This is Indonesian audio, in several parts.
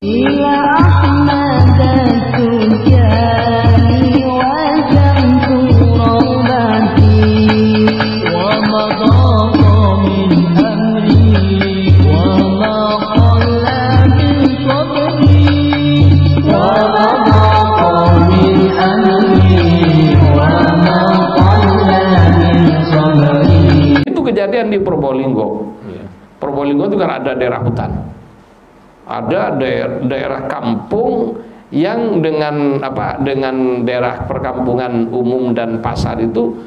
Ya Ahmad Tujani wa jamtu rawbati wa madaqa min amri wa ma qalla min sabri wa madaqa min amri wa ma qalla min sabri. Itu kejadian di Probolinggo. Probolinggo itu kan ada daerah hutan. Ada daerah kampung yang dengan daerah perkampungan umum dan pasar itu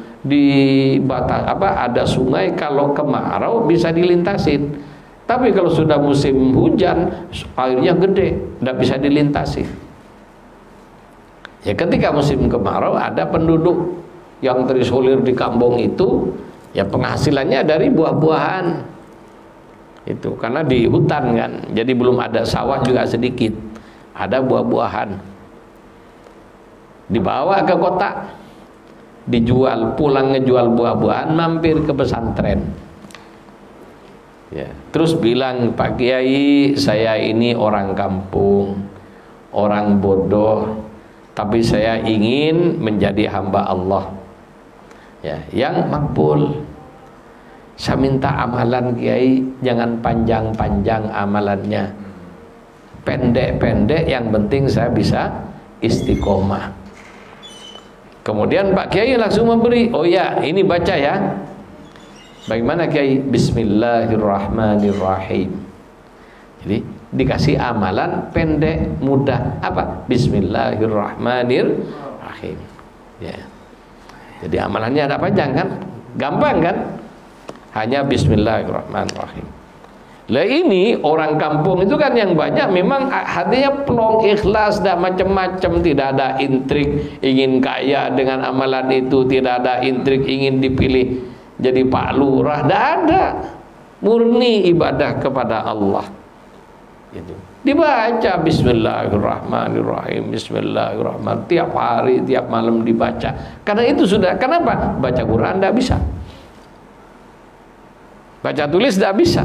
ada sungai, kalau kemarau bisa dilintasin. Tapi kalau sudah musim hujan airnya gede, tidak bisa dilintasi. Ya ketika musim kemarau ada penduduk yang terisolir di kampung itu, ya penghasilannya dari buah-buahan. Itu karena di hutan kan, jadi belum ada sawah juga sedikit, ada buah-buahan, dibawa ke kota, dijual, pulang ngejual buah-buahan, mampir ke pesantren, ya, terus bilang, Pak Kiai, saya ini orang kampung, orang bodoh, tapi saya ingin menjadi hamba Allah, ya, yang makbul. Saya minta amalan Kiai jangan panjang-panjang amalannya, pendek-pendek, yang penting saya bisa istiqomah. Kemudian Pak Kiai langsung memberi, oh ya ini baca ya. Bagaimana Kiai? Bismillahirrahmanirrahim. Jadi dikasih amalan pendek, mudah. Apa? Bismillahirrahmanirrahim, ya. Jadi amalannya ada panjang kan? Gampang kan? Hanya Bismillahirrahmanirrahim. Lah ini orang kampung itu kan yang banyak memang hatinya plong, ikhlas, dan macam-macam, tidak ada intrik ingin kaya dengan amalan itu, tidak ada intrik ingin dipilih jadi Pak Lurah, tidak ada, murni ibadah kepada Allah. Gitu. Dibaca Bismillahirrahmanirrahim, Bismillahirrahmanirrahim, tiap hari, tiap malam dibaca. Karena itu sudah, kenapa? Baca Quran tidak bisa. Baca tulis tidak bisa,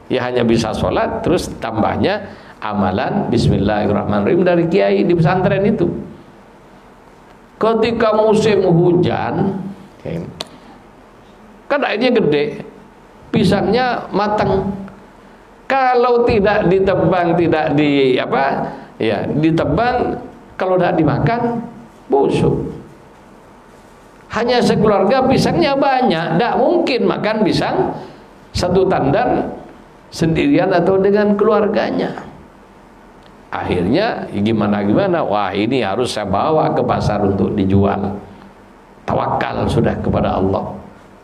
ya hanya bisa sholat, terus tambahnya amalan Bismillahirrahmanirrahim dari kiai di pesantren itu. Ketika musim hujan, kan airnya gede, pisangnya matang. Kalau tidak ditebang, tidak ditebang, kalau tidak dimakan busuk. Hanya sekeluarga pisangnya banyak, tidak mungkin makan pisang satu tandan sendirian atau dengan keluarganya. Akhirnya gimana, wah ini harus saya bawa ke pasar untuk dijual. Tawakal sudah kepada Allah,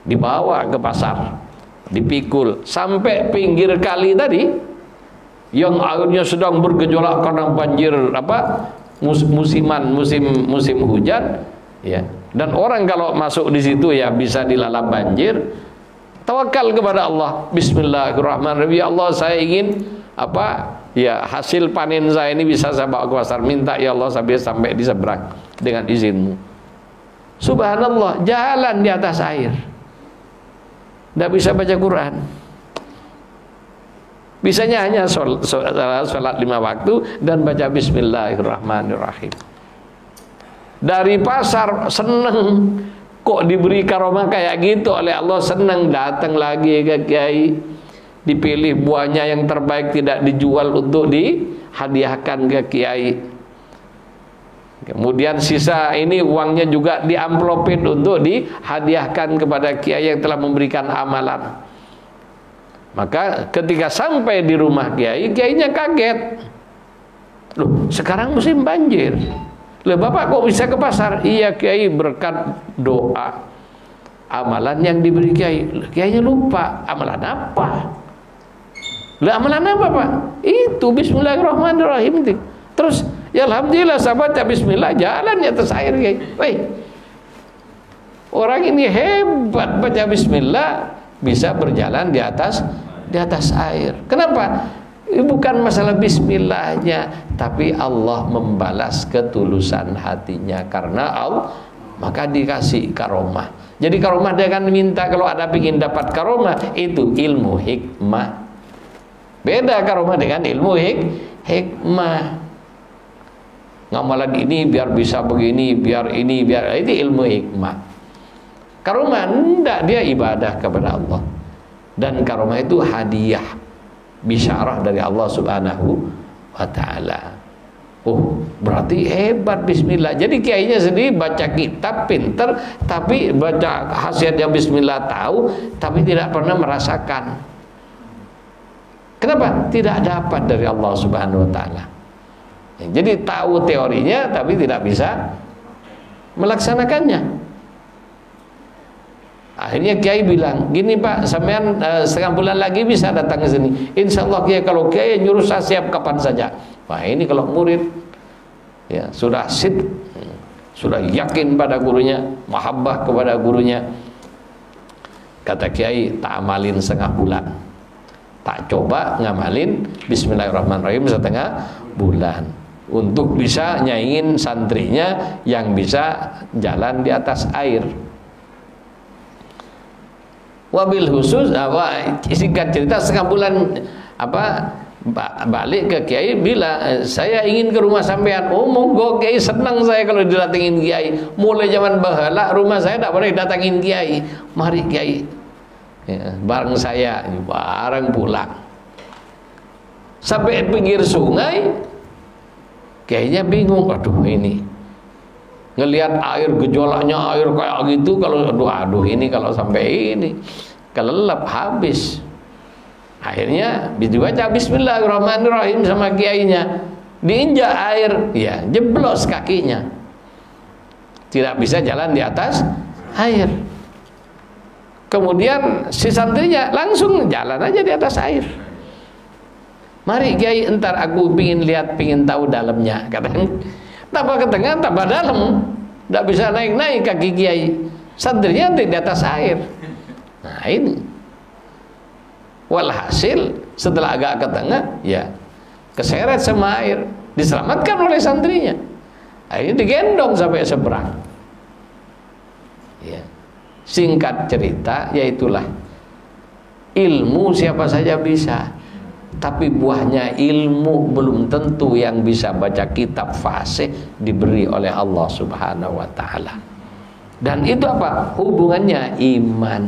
dibawa ke pasar, dipikul sampai pinggir kali tadi yang airnya sedang bergejolak karena banjir musim hujan, ya. Dan orang kalau masuk di situ ya bisa dilalap banjir. Tawakal kepada Allah. Bismillahirrahmanirrahim. Ya Allah, saya ingin hasil panen saya ini bisa saya bawa ke pasar. Minta ya Allah sampai di seberang dengan izinmu. Subhanallah, jalan di atas air. Tidak bisa baca Quran. Bisanya hanya sholat 5 waktu dan baca Bismillahirrahmanirrahim. Dari pasar seneng, kok diberi karomah kayak gitu oleh Allah, senang, datang lagi ke kiai, dipilih buahnya yang terbaik, tidak dijual, untuk dihadiahkan ke kiai. Kemudian sisa ini uangnya juga diamplopin untuk dihadiahkan kepada kiai yang telah memberikan amalan. Maka ketika sampai di rumah kiai, kiainya kaget. Loh, sekarang musim banjir. Loh, Bapak kok bisa ke pasar? Iya Kiai, berkat doa amalan yang diberi Kiai. Kiainya lupa, amalan apa? Lah amalan apa Pak? Itu Bismillahirrahmanirrahim. Terus ya alhamdulillah sahabat ya Bismillah, jalan di atas air Kiai. Woi, orang ini hebat, baca Bismillah bisa berjalan di atas air. Kenapa? Bukan masalah bismillahnya, tapi Allah membalas ketulusan hatinya karena Allah, maka dikasih karomah. Jadi karomah dia akan minta, kalau ada ingin dapat karomah itu ilmu hikmah. Beda karomah dengan ilmu hikmah. Ngamalan ini biar bisa begini, biar ini, biar itu ilmu hikmah. Karomah enggak, dia ibadah kepada Allah. Dan karomah itu hadiah, bisyarah dari Allah Subhanahu wa ta'ala. Oh, berarti hebat bismillah. Jadi kiainya sendiri baca kitab pinter, tapi baca khasiatnya bismillah tahu, tapi tidak pernah merasakan. Kenapa? Tidak dapat dari Allah Subhanahu wa ta'ala. Jadi tahu teorinya tapi tidak bisa melaksanakannya. Akhirnya kiai bilang, gini Pak, sampean setengah bulan lagi bisa datang ke sini. Insya Allah kiai, kalau kiai nyuruh saya siap kapan saja. Wah, ini kalau murid ya sudah sudah yakin pada gurunya, mahabbah kepada gurunya. Kata kiai, tak amalin setengah bulan, tak coba ngamalin bismillahirrahmanirrahim setengah bulan, untuk bisa nyaingin santrinya yang bisa jalan di atas air. Wabil khusus, singkat cerita setengah bulan balik ke kiai, bilang saya ingin ke rumah sampean. Oh monggo kiai, senang saya kalau didatengin kiai. Mulai zaman bahala rumah saya tidak boleh datangin kiai. Mari kiai ya, bareng saya, bareng pulang. Sampai pinggir sungai, kiainya bingung, aduh ini ngelihat air, gejolaknya air kayak gitu, kalau aduh ini kalau sampai ini kelelep habis. Akhirnya dibaca bismillahirrahmanirrahim sama kiainya, diinjak air, ya jeblos kakinya, tidak bisa jalan di atas air. Kemudian si santrinya langsung jalan aja di atas air. Mari kiai, entar aku pingin lihat, pingin tahu dalamnya, katanya. Tambah ke tengah, tambah dalam, tidak bisa naik-naik kaki kiai. Santrinya di atas air. Nah ini. Walhasil setelah agak ke tengah, ya keseret sama air, diselamatkan oleh santrinya. Akhirnya digendong sampai seberang. Ya. Singkat cerita, yaitulah ilmu siapa saja bisa. Tapi buahnya ilmu belum tentu yang bisa baca kitab fasih diberi oleh Allah Subhanahu wa ta'ala. Dan itu apa? Hubungannya iman.